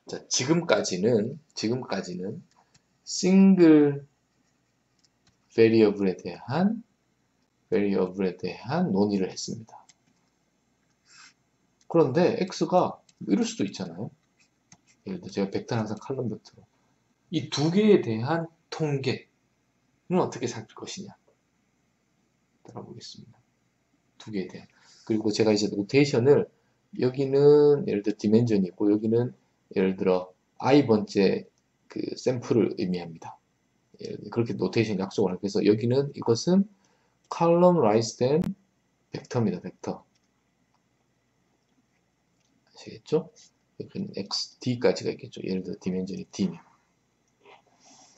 자, 지금까지는 싱글 베리어블에 대한 논의를 했습니다. 그런데 x가 이럴 수도 있잖아요. 예를 들어 제가 벡터는 항상 칼럼 벡터로 이 두 개에 대한 통계는 어떻게 살필 것이냐 따라보겠습니다. 두 개에 대한. 그리고 제가 이제 노테이션을 여기는 예를 들어 디멘전이 있고 여기는 예를 들어 i번째 그 샘플을 의미합니다. 그렇게 노테이션 약속을 하고 그래서 여기는 이것은 column rise then 벡터입니다. 벡터. 아시겠죠? 여기는 x, d까지가 있겠죠. 예를 들어 디멘전이 d면.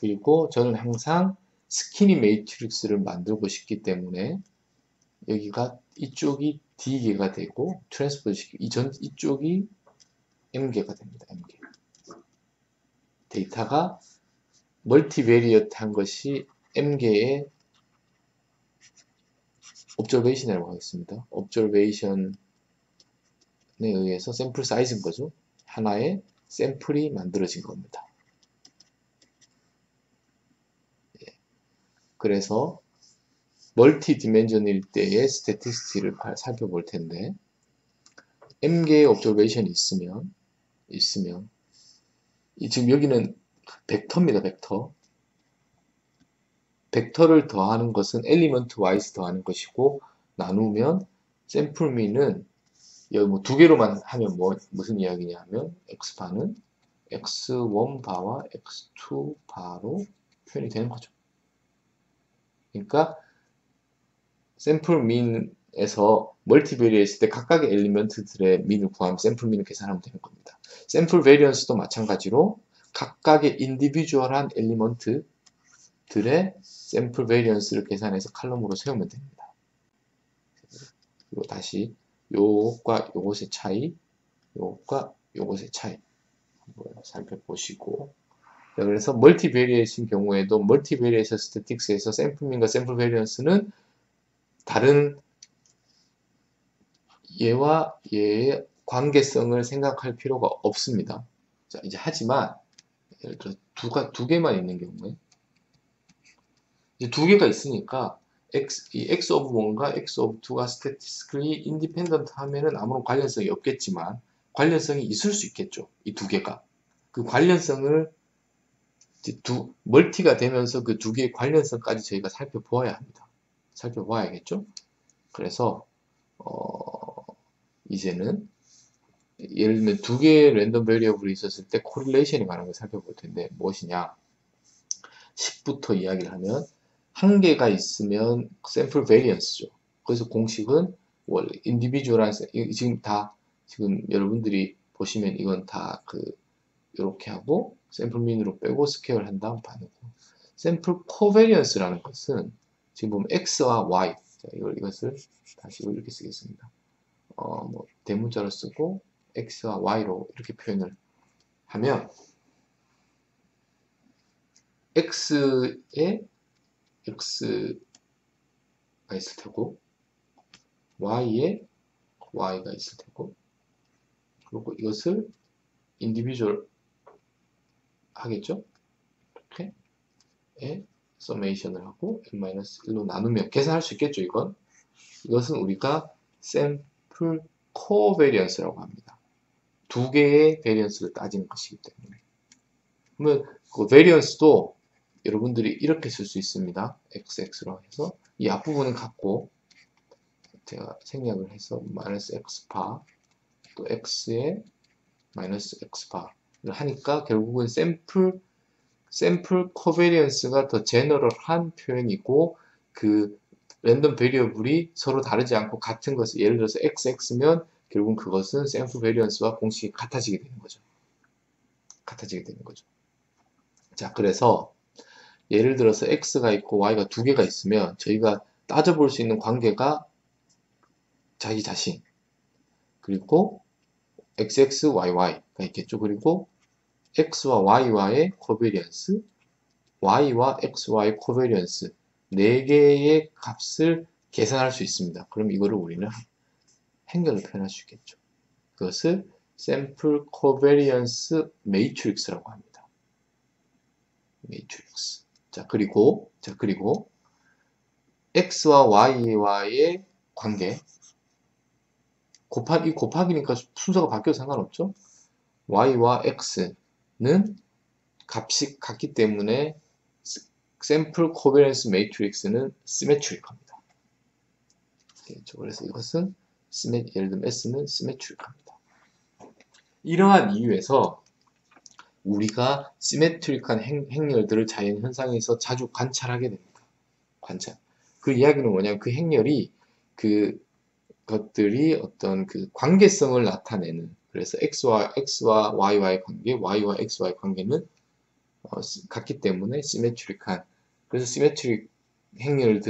그리고 저는 항상 스키니 매트릭스를 만들고 싶기 때문에 여기가 이쪽이 D개가 되고 트랜스포즈 시키고 이쪽이 M개가 됩니다. M개. 데이터가 멀티베리어트한 것이 M개의 옵저베이션이라고 하겠습니다. 옵저베이션에 의해서 샘플 사이즈인 거죠. 하나의 샘플이 만들어진 겁니다. 그래서 멀티 디멘전일 때의 스태티스틱을 살펴볼 텐데 M개의 옵저베이션이 있으면 지금 여기는 벡터입니다. 벡터를 더하는 것은 엘리먼트 와이즈 더하는 것이고 나누면 샘플 미는 여기 뭐 두 개로만 하면 무슨 이야기냐 하면 x바는 x1 바와 x2 바로 표현이 되는 거죠. 그러니까 샘플 민에서 멀티베리에 있을 때 각각의 엘리먼트들의 민을 구하면 샘플 민을 계산하면 되는 겁니다. 샘플 베리언스도 마찬가지로 각각의 인디비주얼한 엘리먼트들의 샘플 베리언스를 계산해서 칼럼으로 세우면 됩니다. 그리고 다시 요것과 요것의 차이, 요것과 요것의 차이 한번 살펴보시고 그래서 멀티베리에이션 경우에도 멀티베리에이션 스태틱스에서 샘플 민과 샘플 베리언스는 다른 얘와 얘의 관계성을 생각할 필요가 없습니다. 자, 이제 하지만 예를 들어 두 개만 있는 경우에 이제 두 개가 있으니까 이 x of 1과 x of 2가 statistically independent 하면은 아무런 관련성이 없겠지만 관련성이 있을 수 있겠죠. 이 두 개가. 그 관련성을 이제 멀티가 되면서 그 두 개의 관련성까지 저희가 살펴보아야 합니다. 살펴봐야겠죠. 그래서 이제는 예를 들면 두 개의 랜덤 베리어블이 있었을 때 코릴레이션이 가는 걸 살펴볼 텐데 무엇이냐 10부터 이야기를 하면 한 개가 있으면 샘플 베리언스죠. 그래서 공식은 원래 인디비주얼한 지금 여러분들이 보시면 이건 다 이렇게 하고 샘플 민으로 빼고 스퀘어를 한 다음 반이고 샘플 코베리언스라는 것은 지금 보면 x와 y 자, 이것을 다시 이렇게 쓰겠습니다. 대문자로 쓰고 x와 y로 이렇게 표현을 하면 x에 x가 있을 테고 y에 y가 있을 테고 그리고 이것을 인디비주얼 하겠죠? 이렇게 서메이션을 하고 n-1로 나누면 계산할 수 있겠죠? 이것은 우리가 샘플 코베리언스라고 합니다. 두 개의 베리언스를 따지는 것이기 때문에 그러면 그 베리언스도 여러분들이 이렇게 쓸 수 있습니다. xx로 해서 이 앞부분은 같고 제가 생략을 해서 마이너스 x파 또 x에 마이너스 x파를 하니까 결국은 샘플 코베리언스가 더 제너럴한 표현이고 그 랜덤 베리어블이 서로 다르지 않고 같은 것을 예를 들어서 xx면 결국은 그것은 샘플 베리언스와 공식이 같아지게 되는 거죠. 자, 그래서 예를 들어서 x가 있고 y가 두 개가 있으면 저희가 따져볼 수 있는 관계가 자기 자신 그리고 xx,yy가 있겠죠. 그리고 x와 y와의 코베리언스, y와 x와의 코베리언스 4개의 값을 계산할 수 있습니다. 그럼 이거를 우리는 행렬로 표현할 수 있겠죠. 그것을 샘플 코베리언스 매트릭스라고 합니다. 매트릭스. 자, 그리고 x와 y와의 관계. 곱하기니까 순서가 바뀌어도 상관없죠? y와 x는 값이 같기 때문에 샘플 코베리언스 매트릭스는 시메트릭합니다. 그래서 이것은 예를 들면 S는 시메트릭합니다. 이러한 이유에서 우리가 시메트릭한 행렬들을 자연 현상에서 자주 관찰하게 됩니다. 관찰. 그 이야기는 뭐냐면 그 행렬이 그것들이 어떤 그 관계성을 나타내는, 그래서 x와 y와의 관계, y와 x와의 관계는 같기 때문에 시메트릭한, 그래서 시메트릭 행렬은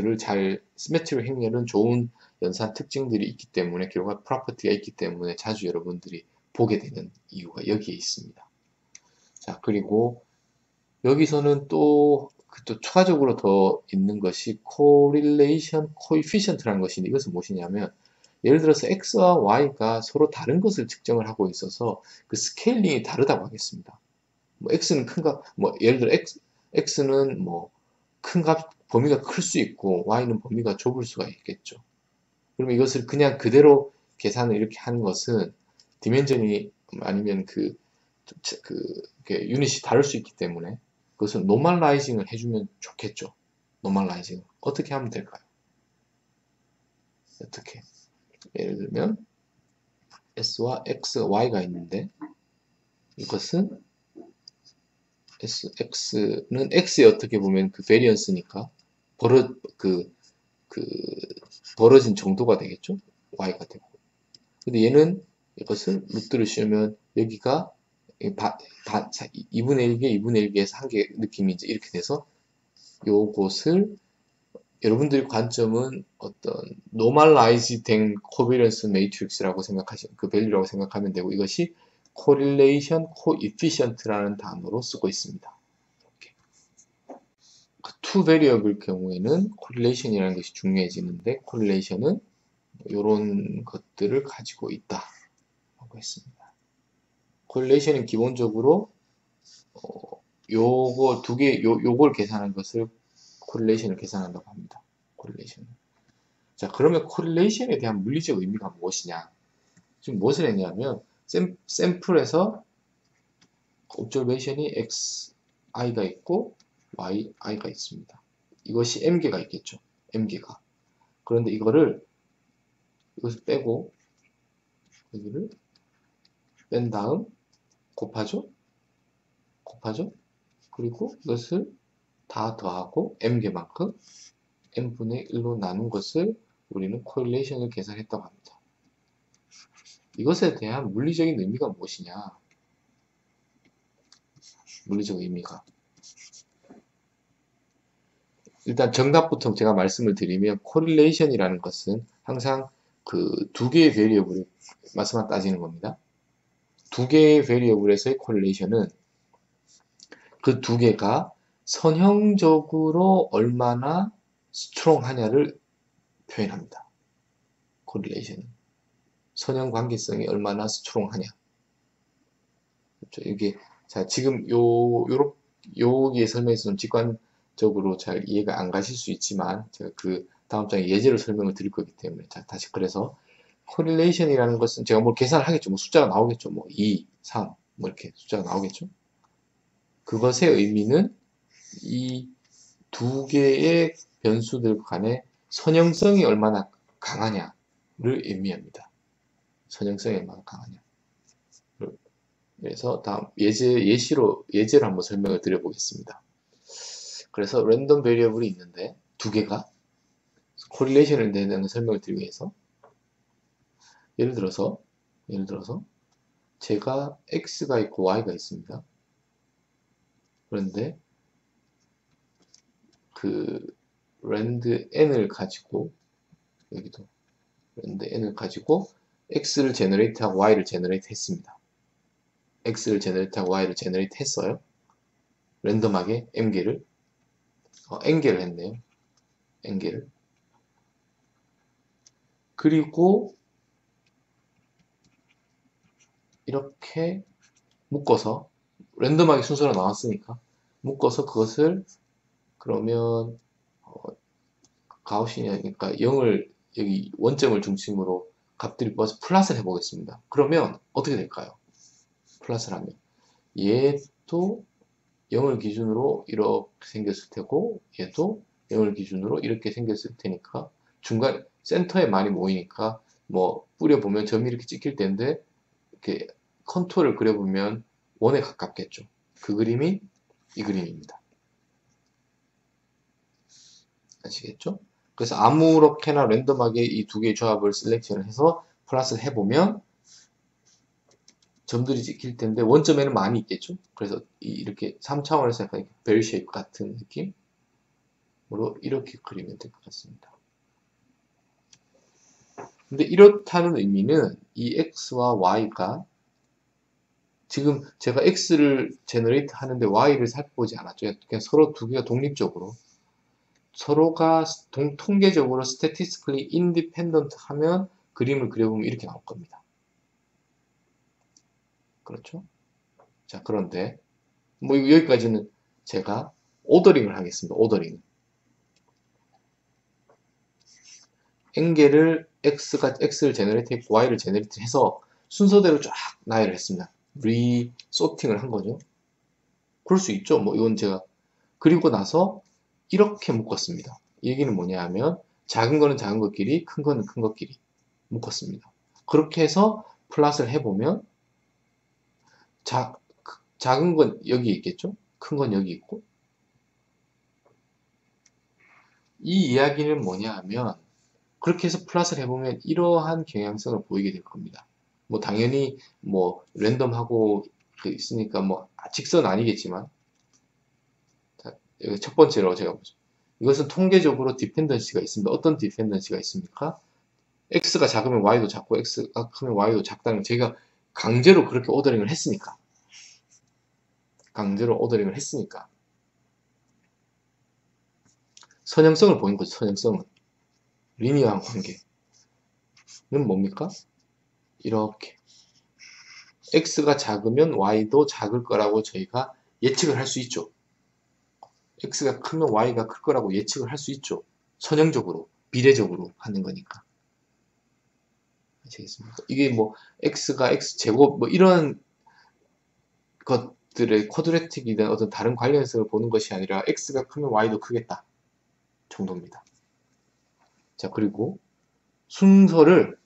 좋은 연산 특징들이 있기 때문에, 결과 프로퍼티가 있기 때문에 자주 여러분들이 보게 되는 이유가 여기에 있습니다. 자, 그리고 여기서는 또 추가적으로 더 있는 것이 correlation coefficient라는 것인데, 이것은 무엇이냐면 예를 들어서 x와 y가 서로 다른 것을 측정을 하고 있어서 그 스케일링이 다르다고 하겠습니다. 뭐 x는 큰 값, 뭐 예를 들어 x는 뭐 큰 값 범위가 클 수 있고 y는 범위가 좁을 수가 있겠죠. 그러면 이것을 그냥 그대로 계산을 이렇게 하는 것은 디멘전이 아니면 유닛이 다를 수 있기 때문에 그것은 노멀라이징을 해주면 좋겠죠. 노멀라이징 어떻게 하면 될까요? 어떻게? 예를 들면 s와 x, y가 있는데 이것은 x는 x에 어떻게 보면 그 베리언스니까 벌어진 정도가 되겠죠. y가 되고. 근데 얘는 이것을 루트를 씌우면 여기가 2분의 1개, 2분의 1개에서 한 개 느낌이 이제 이렇게 돼서 요것을 여러분들의 관점은 어떤 노멀라이즈 된 코베리언스 매트릭스라고 그 밸류라고 생각하면 되고, 이것이 correlation coefficient라는 단어로 쓰고 있습니다. 그 투 베리어블 경우에는 correlation이라는 것이 중요해지는데, correlation은 이런 것들을 가지고 있다 라고 했습니다. correlation은 기본적으로 요거 두 개, 요걸 계산한 것을 correlation을 계산한다고 합니다. correlation. 자, 그러면 correlation에 대한 물리적 의미가 무엇이냐? 지금 무엇을 했냐면 샘플에서 observation이 xi가 있고 yi가 있습니다. 이것이 m개가 있겠죠. m개가. 그런데 이것을 빼고 여기를 뺀 다음 곱하죠. 그리고 이것을 다 더하고 m개만큼 n분의 1로 나눈 것을 우리는 correlation을 계산했다고 합니다. 이것에 대한 물리적인 의미가 무엇이냐? 물리적 의미가. 일단 정답부터 제가 말씀을 드리면 correlation이라는 것은 항상 그 두 개의 베리어블을 맞서만 따지는 겁니다. 두 개의 베리어블에서의 correlation은 그 두 개가 선형적으로 얼마나 스트롱하냐를 표현합니다. correlation은 선형 관계성이 얼마나 스트롱하냐. 그렇죠? 이게 자 지금 여기에 설명해서 직관적으로 잘 이해가 안 가실 수 있지만 제가 그 다음 장에 예제로 설명을 드릴 거기 때문에 자 다시 그래서 correlation이라는 것은 제가 뭘 계산을 하겠죠. 뭐 숫자가 나오겠죠. 뭐 2, 3, 뭐 이렇게 숫자가 나오겠죠. 그것의 의미는 이 두 개의 변수들 간의 선형성이 얼마나 강하냐를 의미합니다. 선형성이 얼마나 강하냐. 그래서 다음 예제로 한번 설명을 드려보겠습니다. 그래서 랜덤 베리어블이 있는데 두 개가 코릴레이션을 내는 설명을 드리기 위해서 예를 들어서 제가 x가 있고 y가 있습니다. 그런데 그 랜드 n을 가지고 여기도 랜드 n을 가지고 x를 제너레이트하고 y를 제너레이트 했습니다. x를 제너레이트하고 y를 제너레이트 했어요. 랜덤하게 m개를 n개를 했네요. n개를. 그리고 이렇게 묶어서 랜덤하게 순서로 나왔으니까 묶어서 그것을 그러면 가우시니아니까 0을 여기 원점을 중심으로 값들이 뽑아서 플랫을 해보겠습니다. 그러면 어떻게 될까요? 플랫을 하면 얘도 0을 기준으로 이렇게 생겼을 테고 얘도 0을 기준으로 이렇게 생겼을 테니까 중간 센터에 많이 모이니까 뭐 뿌려보면 점이 이렇게 찍힐 텐데 이렇게 컨투어를 그려보면 원에 가깝겠죠. 그 그림이 이 그림입니다. 아시겠죠? 그래서 아무렇게나 랜덤하게 이 두 개의 조합을 셀렉션을 해서 플러스를 해보면 점들이 찍힐 텐데 원점에는 많이 있겠죠? 그래서 이렇게 3차원에서 약간 벨 쉐입 같은 느낌으로 이렇게 그리면 될 것 같습니다. 근데 이렇다는 의미는 이 x와 y가 지금 제가 x를 제너레이트 하는데 y를 살펴보지 않았죠. 그냥 서로 두 개가 독립적으로 서로가 통계적으로 statistically independent 하면 그림을 그려보면 이렇게 나올 겁니다. 그렇죠? 자, 그런데 뭐 여기까지는 제가 오더링을 하겠습니다. 오더링. n개를 x를 제너레이트 했고 y를 제너레이트 해서 순서대로 쫙 나열을 했습니다. 리소팅을 한 거죠. 그럴 수 있죠. 뭐 이건 제가 그리고 나서 이렇게 묶었습니다. 이 얘기는 뭐냐 하면 작은 거는 작은 것끼리 큰 거는 큰 것끼리 묶었습니다. 그렇게 해서 플랫을 해보면 작은 건 여기 있겠죠? 큰 건 여기 있고 이 이야기는 뭐냐 하면 그렇게 해서 플랫을 해보면 이러한 경향성을 보이게 될 겁니다. 뭐 당연히 뭐 랜덤하고 있으니까 뭐 직선 아니겠지만 자, 여기 첫 번째로 제가 보죠. 이것은 통계적으로 디펜던시가 있습니다. 어떤 디펜던시가 있습니까? x가 작으면 y도 작고 x가 크면 y도 작다는 제가 강제로 그렇게 오더링을 했으니까 선형성을 보인 거죠. 선형성은 리니어한 관계는 뭡니까? 이렇게 x가 작으면 y도 작을 거라고 저희가 예측을 할 수 있죠. x가 크면 y가 클 거라고 예측을 할 수 있죠. 선형적으로 비례적으로 하는 거니까. 아시겠습니까? 이게 뭐 x가 x제곱 뭐 이런 것들의 쿼드레틱이든 어떤 다른 관련성을 보는 것이 아니라 x가 크면 y도 크겠다 정도입니다. 자, 그리고 순서를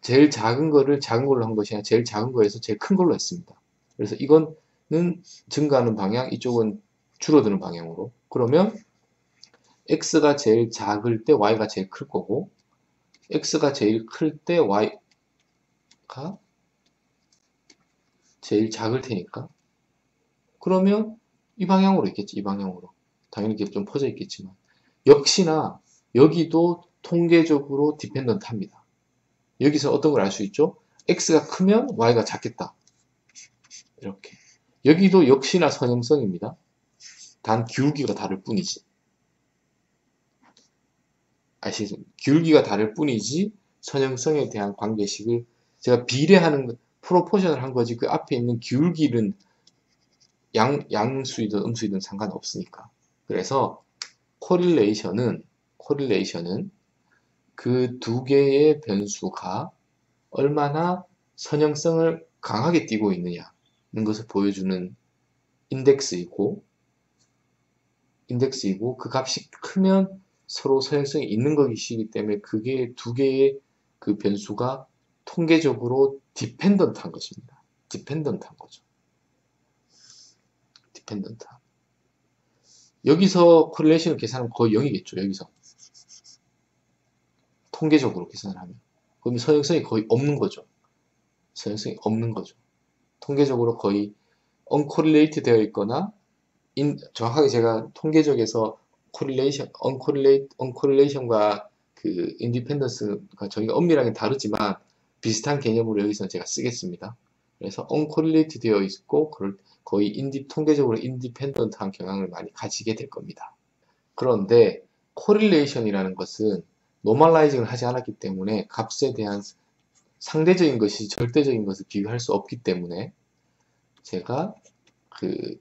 제일 작은 거를 작은 걸로 한 것이 아니라 제일 작은 거에서 제일 큰 걸로 했습니다. 그래서 이거는 증가하는 방향, 이쪽은 줄어드는 방향으로. 그러면 x가 제일 작을 때 y가 제일 클 거고 x가 제일 클 때 y가 제일 작을 테니까 그러면 이 방향으로 있겠지. 이 방향으로. 당연히 이게 좀 퍼져 있겠지만 역시나 여기도 통계적으로 디펜던트 합니다. 여기서 어떤 걸 알 수 있죠? x가 크면 y가 작겠다. 이렇게. 여기도 역시나 선형성입니다. 단 기울기가 다를 뿐이지. 아시죠? 기울기가 다를 뿐이지 선형성에 대한 관계식을 제가 비례하는 프로포션을 한 거지 그 앞에 있는 기울기는 양수이든 음수이든 상관없으니까. 그래서 코릴레이션은 그 두 개의 변수가 얼마나 선형성을 강하게 띠고 있느냐는 것을 보여주는 인덱스이고 그 값이 크면 서로 선형성이 있는 것이기 때문에 그게 두 개의 그 변수가 통계적으로 디펜던트한 것입니다. 디펜던트한 거죠. 디펜던트. 여기서 코릴레이션을 계산하면 거의 0이겠죠. 여기서 통계적으로 계산을 하면 그럼 선형성이 거의 없는 거죠. 선형성이 없는 거죠. 통계적으로 거의 uncorrelated 되어 있거나 정확하게 제가 통계적에서 uncorrelation과 그 independence가 저희가 엄밀하게 다르지만 비슷한 개념으로 여기서 제가 쓰겠습니다. 그래서 uncorrelated 되어 있고 거의 통계적으로 independent한 경향을 많이 가지게 될 겁니다. 그런데 correlation이라는 것은 normalizing을 하지 않았기 때문에 값에 대한 상대적인 것이 절대적인 것을 비교할 수 없기 때문에 제가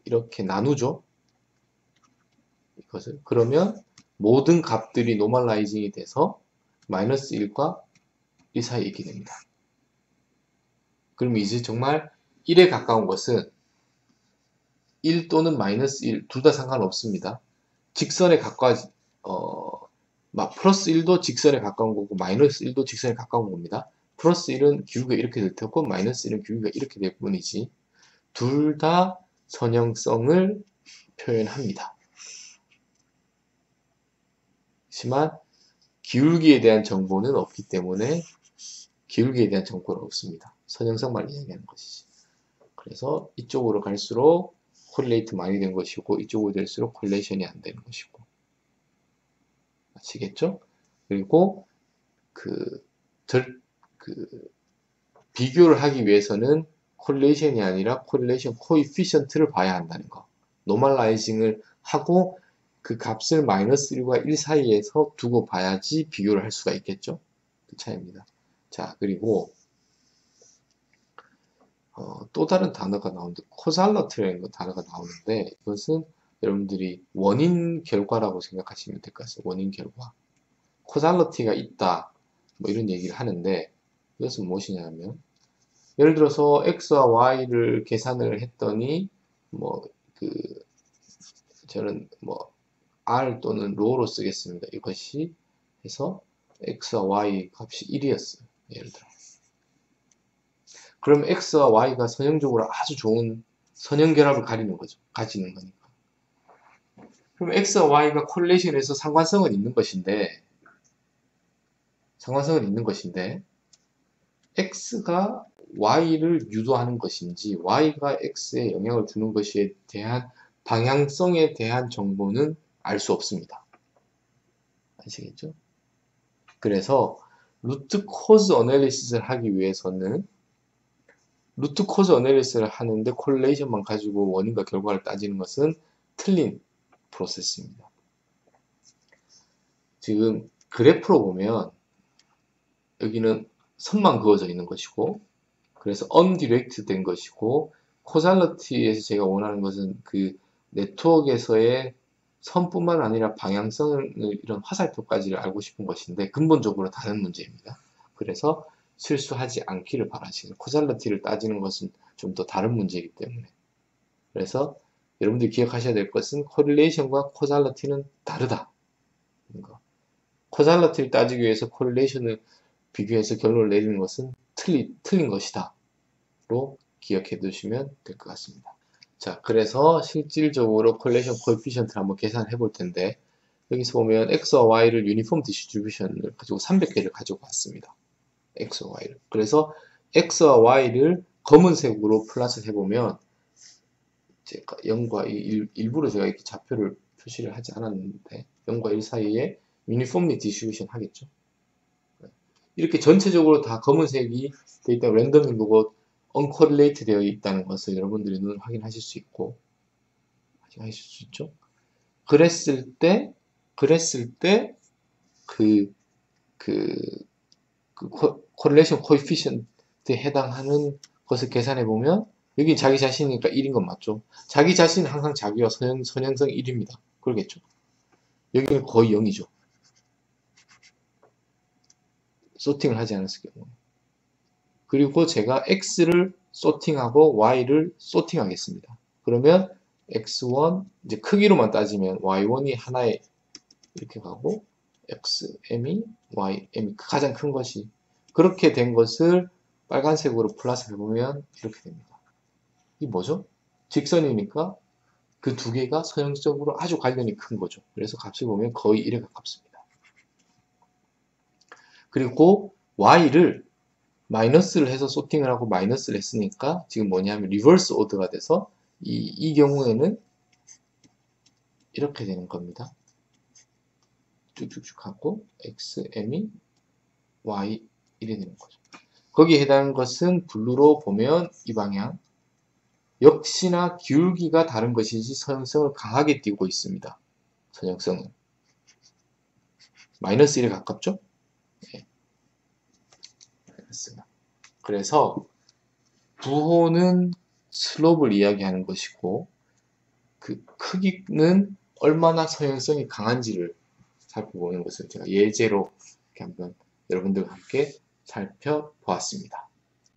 이렇게 나누죠. 이것을. 그러면 모든 값들이 노멀라이징이 돼서 마이너스 1과 1 사이에 있게 됩니다. 그럼 이제 정말 1에 가까운 것은 1 또는 마이너스 1 둘 다 상관없습니다. 직선에 가까워지 플러스 1도 직선에 가까운 거고 마이너스 1도 직선에 가까운 겁니다. 플러스 1은 기울기가 이렇게 될 테고 마이너스 1은 기울기가 이렇게 될 뿐이지 둘 다 선형성을 표현합니다. 하지만 기울기에 대한 정보는 없기 때문에 기울기에 대한 정보는 없습니다. 선형성만 이야기하는 것이지. 그래서 이쪽으로 갈수록 콜레이트 많이 된 것이고 이쪽으로 될수록 콜레이션이 안 되는 것이고 아시겠죠? 그리고 비교를 하기 위해서는 콜레이션이 아니라 콜레이션 코이피션트를 봐야 한다는 거. 노멀라이징을 하고 그 값을 마이너스 1과 1 사이에서 두고 봐야지 비교를 할 수가 있겠죠? 그 차이입니다. 자, 그리고 또 다른 단어가 나오는데 코잘러티라는 단어가 나오는데 이것은 여러분들이 원인 결과라고 생각하시면 될 것 같아요. 원인 결과. 코잘러티가 있다. 뭐 이런 얘기를 하는데 이것은 무엇이냐면 예를 들어서 x와 y를 계산을 했더니 저는 r 또는 로로 쓰겠습니다. 이것이 해서 x와 y 값이 1이었어요. 예를 들어. 그럼 x와 y가 선형적으로 아주 좋은 선형결합을 가지는 거니까. 그럼 x와 y가 콜레이션에서 상관성은 있는 것인데 x가 y를 유도하는 것인지 y가 x에 영향을 주는 것에 대한 방향성에 대한 정보는 알 수 없습니다. 아시겠죠? 그래서 루트 코즈 어널리시스를 하기 위해서는 루트 코즈 어널리시스를 하는데 콜레이션만 가지고 원인과 결과를 따지는 것은 틀린 프로세스입니다. 지금 그래프로 보면 여기는 선만 그어져 있는 것이고 그래서 undirected 된 것이고 코잘러티에서 제가 원하는 것은 그 네트워크에서의 선뿐만 아니라 방향성을 이런 화살표까지를 알고 싶은 것인데 근본적으로 다른 문제입니다. 그래서 실수하지 않기를 바라시는 코잘러티를 따지는 것은 좀 더 다른 문제이기 때문에 그래서 여러분들이 기억하셔야 될 것은 코릴레이션과 코잘러티는 다르다. 코잘러티를 따지기 위해서 코릴레이션을 비교해서 결론을 내리는 것은 틀린 것이다. 로 기억해 두시면 될 것 같습니다. 자, 그래서 실질적으로 콜레이션 코에피션트를 한번 계산해 볼 텐데 여기서 보면 x와 y를 유니폼 디스트리뷰션을 가지고 300개를 가지고 왔습니다. x와 y를. 그래서 x와 y를 검은색으로 플러스를 해보면 제가 0과 2, 일부러 제가 이렇게 좌표를 표시를 하지 않았는데 0과 1 사이에 유니폼리 디스트리뷰션 하겠죠. 이렇게 전체적으로 다 검은색이 되어 있다 랜덤인 거고 uncorrelated 되어 있다는 것을 여러분들이 눈으로 확인하실 수 있고 하실 수 있죠. 그랬을 때 correlation coefficient에 해당하는 것을 계산해 보면 여기 자기 자신이니까 1인 건 맞죠. 자기 자신은 항상 자기와 선형성 1입니다. 그러겠죠. 여기는 거의 0이죠. 소팅을 하지 않았을 경우. 그리고 제가 x를 소팅하고 y를 소팅하겠습니다. 그러면 x1 이제 크기로만 따지면 y1이 하나에 이렇게 가고 xm이 ym이 가장 큰 것이 그렇게 된 것을 빨간색으로 플러스 해보면 이렇게 됩니다. 이게 뭐죠? 직선이니까 그 두 개가 선형적으로 아주 관련이 큰 거죠. 그래서 값을 보면 거의 1에 가깝습니다. 그리고 y를 마이너스를 해서 소팅을 하고 마이너스를 했으니까 지금 뭐냐면 리버스 오더가 돼서 이 경우에는 이렇게 되는 겁니다. 쭉쭉쭉 하고 xm이 y 1이 되는 거죠. 거기에 해당하는 것은 블루로 보면 이 방향 역시나 기울기가 다른 것이지 선형성을 강하게 띄고 있습니다. 선형성은 마이너스 1에 가깝죠? 네. 알겠습니다. 그래서 부호는 슬롭을 이야기하는 것이고 그 크기는 얼마나 서형성이 강한지를 살펴보는 것을 제가 예제로 이렇게 한번 여러분들과 함께 살펴보았습니다.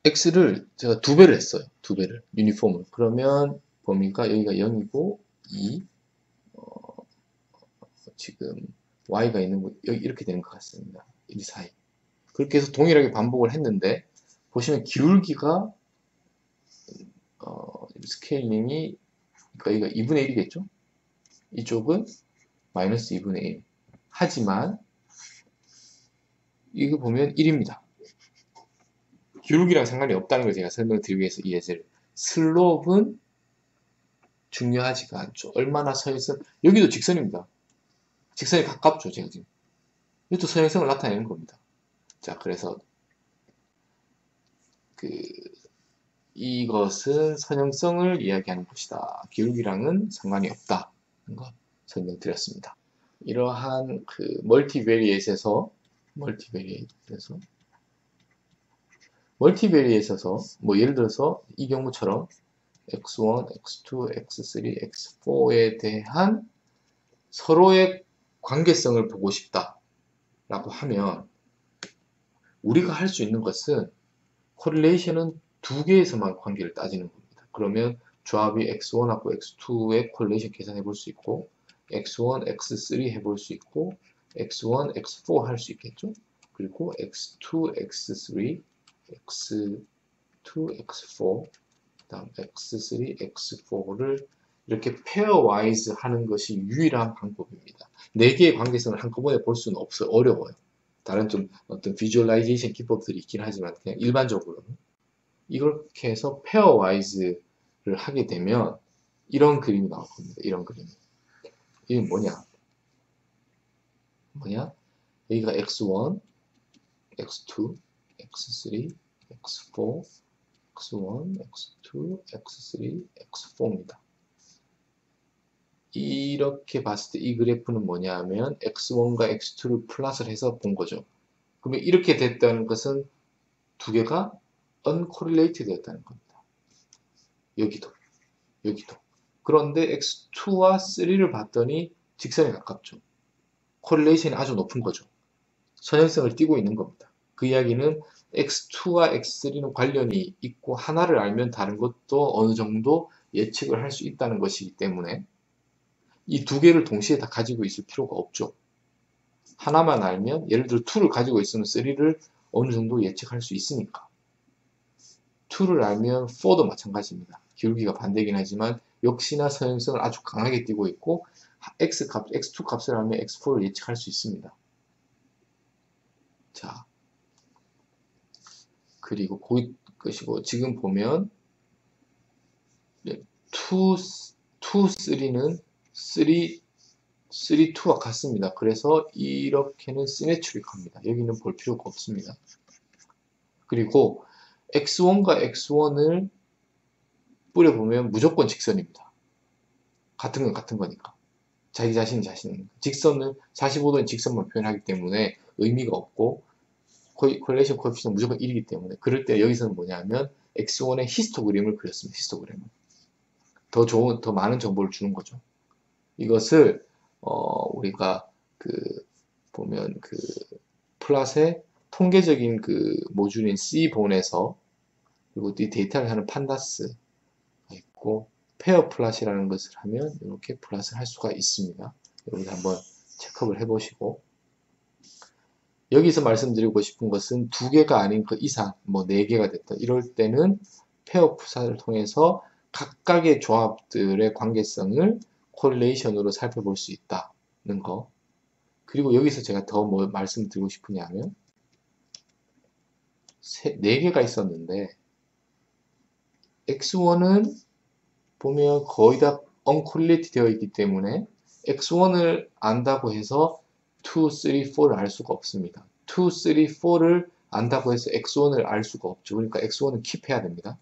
x를 제가 2배를 했어요. 2배를 유니폼을. 그러면 범위가 여기가 0이고 2 지금 y가 있는 거 여기 이렇게 되는 것 같습니다. 1, 4, 2 그렇게 해서 동일하게 반복을 했는데 보시면 기울기가 스케일링이 그러니까 여기가 2분의 1이겠죠? 이쪽은 마이너스 2분의 1 하지만 이거 보면 1입니다. 기울기랑 상관이 없다는 걸 제가 설명을 드리기 위해서 이 예제를 슬롭은 중요하지가 않죠. 얼마나 서형성 여기도 직선입니다. 직선에 가깝죠. 제가 지금 이것도 서형성을 나타내는 겁니다. 자 그래서 이것은 선형성을 이야기하는 것이다. 기울기랑은 상관이 없다. 거 설명드렸습니다. 이러한 멀티베리에이트에서 뭐 예를 들어서 이 경우처럼 x1, x2, x3, x4에 대한 서로의 관계성을 보고 싶다 라고 하면 우리가 할 수 있는 것은 코릴레이션은 두 개에서만 관계를 따지는 겁니다. 그러면 조합이 x1하고 x2의 코릴레이션 계산해 볼 수 있고 x1, x3 해볼 수 있고 x1, x4 할 수 있겠죠. 그리고 x2, x3, x2, x4 그 다음 x3, x4를 이렇게 페어와이즈 하는 것이 유일한 방법입니다. 4개의 관계성을 한꺼번에 볼 수는 없어요. 어려워요. 다른 좀 어떤 비주얼라이제이션 기법들이 있긴 하지만 그냥 일반적으로는 이렇게 해서 페어와이즈를 하게 되면 이런 그림이 나올 겁니다. 이런 그림. 이게 뭐냐? 여기가 x1, x2, x3, x4, x1, x2, x3, x4입니다. 이렇게 봤을 때 이 그래프는 뭐냐 하면 x1과 x2를 플롯을 해서 본 거죠. 그러면 이렇게 됐다는 것은 두 개가 uncorrelated 되었다는 겁니다. 여기도. 그런데 x2와 3를 봤더니 직선에 가깝죠. 코릴레이션이 아주 높은 거죠. 선형성을 띠고 있는 겁니다. 그 이야기는 x2와 x3는 관련이 있고 하나를 알면 다른 것도 어느 정도 예측을 할 수 있다는 것이기 때문에 이 두 개를 동시에 다 가지고 있을 필요가 없죠. 하나만 알면 예를 들어 2를 가지고 있으면 3를 어느 정도 예측할 수 있으니까 2를 알면 4도 마찬가지입니다. 기울기가 반대긴 하지만 역시나 서형성을 아주 강하게 띠고 있고 x2 값을 알면 x4를 예측할 수 있습니다. 자, 그리고 것이고 지금 보면 2, 3는 3, 2와 같습니다. 그래서 이렇게는 시메트릭합니다. 여기는 볼 필요가 없습니다. 그리고 x1과 x1을 뿌려보면 무조건 직선입니다. 같은 건 같은 거니까. 자기 자신이 직선을 45도인 직선만 표현하기 때문에 의미가 없고 코릴레이션 코에피션은 무조건 1이기 때문에 그럴 때 여기서는 뭐냐면 x1의 히스토그램을 그렸습니다. 히스토그램을. 더 많은 정보를 주는 거죠. 이것을 우리가 보면 플랫의 통계적인 모듈인 C본에서 그리고 이 데이터를 하는 판다스가 있고 페어 플랫이라는 것을 하면 이렇게 플랫을 할 수가 있습니다. 여러분들 한번 체크업을 해보시고 여기서 말씀드리고 싶은 것은 두 개가 아닌 그 이상 뭐 4개가 됐다 이럴 때는 페어 플랫을 통해서 각각의 조합들의 관계성을 코릴레이션으로 살펴볼 수 있다는 거. 그리고 여기서 제가 더 뭐 말씀드리고 싶으냐면 4개가 있었는데 x1은 보면 거의 다 uncorrelated 되어 있기 때문에 x1을 안다고 해서 2, 3, 4를 알 수가 없습니다. 2, 3, 4를 안다고 해서 x1을 알 수가 없죠. 그러니까 x1은 킵해야 됩니다.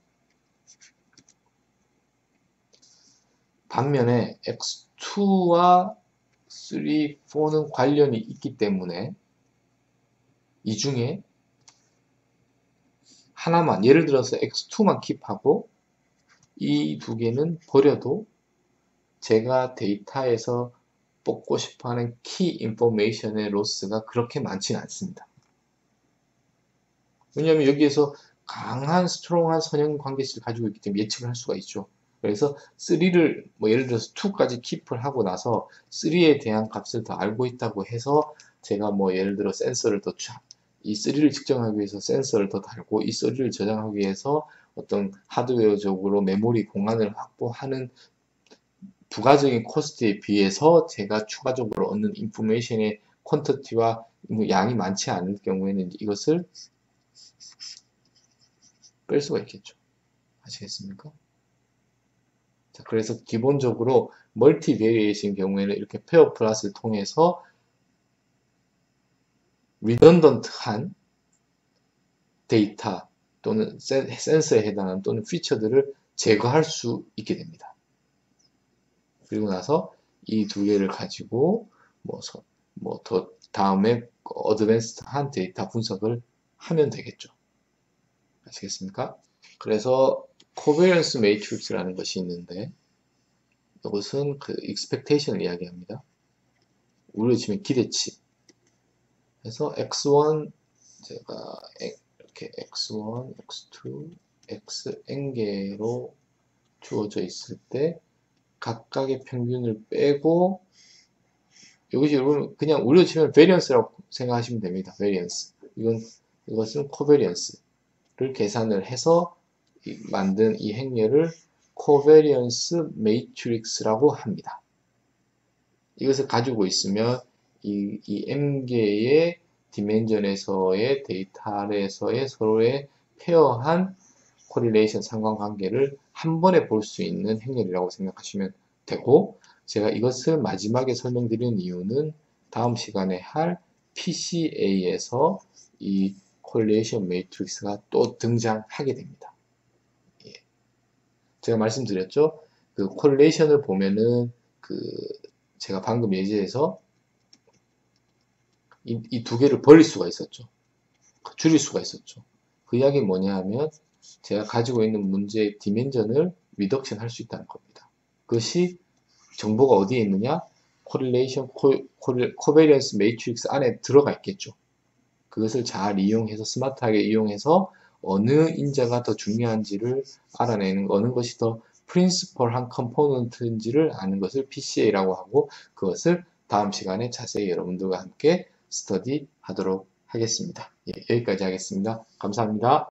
반면에 x2와 3, 4는 관련이 있기 때문에 이 중에 하나만, 예를 들어서 x2만 킵하고 이 두 개는 버려도 제가 데이터에서 뽑고 싶어하는 키 인포메이션의 로스가 그렇게 많지는 않습니다. 왜냐하면 여기에서 강한 스트롱한 선형 관계식을 가지고 있기 때문에 예측을 할 수가 있죠. 그래서 3를 뭐 예를 들어서 2까지 킵을 하고 나서 3에 대한 값을 더 알고 있다고 해서 제가 뭐 예를 들어 센서를 더 이 3를 측정하기 위해서 센서를 더 달고 이 3를 저장하기 위해서 어떤 하드웨어적으로 메모리 공간을 확보하는 부가적인 코스트에 비해서 제가 추가적으로 얻는 인포메이션의 퀀터티와 양이 많지 않을 경우에는 이것을 뺄 수가 있겠죠. 아시겠습니까? 자, 그래서 기본적으로 멀티 베리에이션 경우에는 이렇게 페어 플러스를 통해서 리던던트한 데이터 또는 센서에 해당하는 또는 피처들을 제거할 수 있게 됩니다. 그리고 나서 이 두 개를 가지고 뭐 더 다음에 어드밴스드한 데이터 분석을 하면 되겠죠. 아시겠습니까? 그래서 코베런스 매트릭스라는 것이 있는데 이것은 그 expectation을 이야기합니다. 우리로 치면 기대치. 그래서 x1 제가 이렇게 x1, x2, xn개로 주어져 있을 때 각각의 평균을 빼고 이것이 여러분 그냥 우리로 치면 베리언스라고 생각하시면 됩니다. 베리언스. 이것은 코베리언스를 계산을 해서 만든 이 행렬을 코베리언스 매트릭스라고 합니다. 이것을 가지고 있으면 이 m개의 디멘전에서의 데이터에서의 서로의 페어한 코릴레이션 상관관계를 한 번에 볼 수 있는 행렬이라고 생각하시면 되고, 제가 이것을 마지막에 설명드리는 이유는 다음 시간에 할 PCA에서 이 코릴레이션 매트릭스가 또 등장하게 됩니다. 예. 제가 말씀드렸죠. 그 코릴레이션을 보면은 제가 방금 예제에서 이 두 개를 버릴 수가 있었죠. 줄일 수가 있었죠. 그 이야기는 뭐냐 하면 제가 가지고 있는 문제의 디멘전을 리덕션 할 수 있다는 겁니다. 그것이 정보가 어디에 있느냐? 코릴레이션, 코베리언스 매트릭스 안에 들어가 있겠죠. 그것을 잘 이용해서 스마트하게 이용해서 어느 인자가 더 중요한지를 알아내는 어느 것이 더 프린시펄한 컴포넌트인지를 아는 것을 PCA라고 하고 그것을 다음 시간에 자세히 여러분들과 함께 스터디 하도록 하겠습니다. 예, 여기까지 하겠습니다. 감사합니다.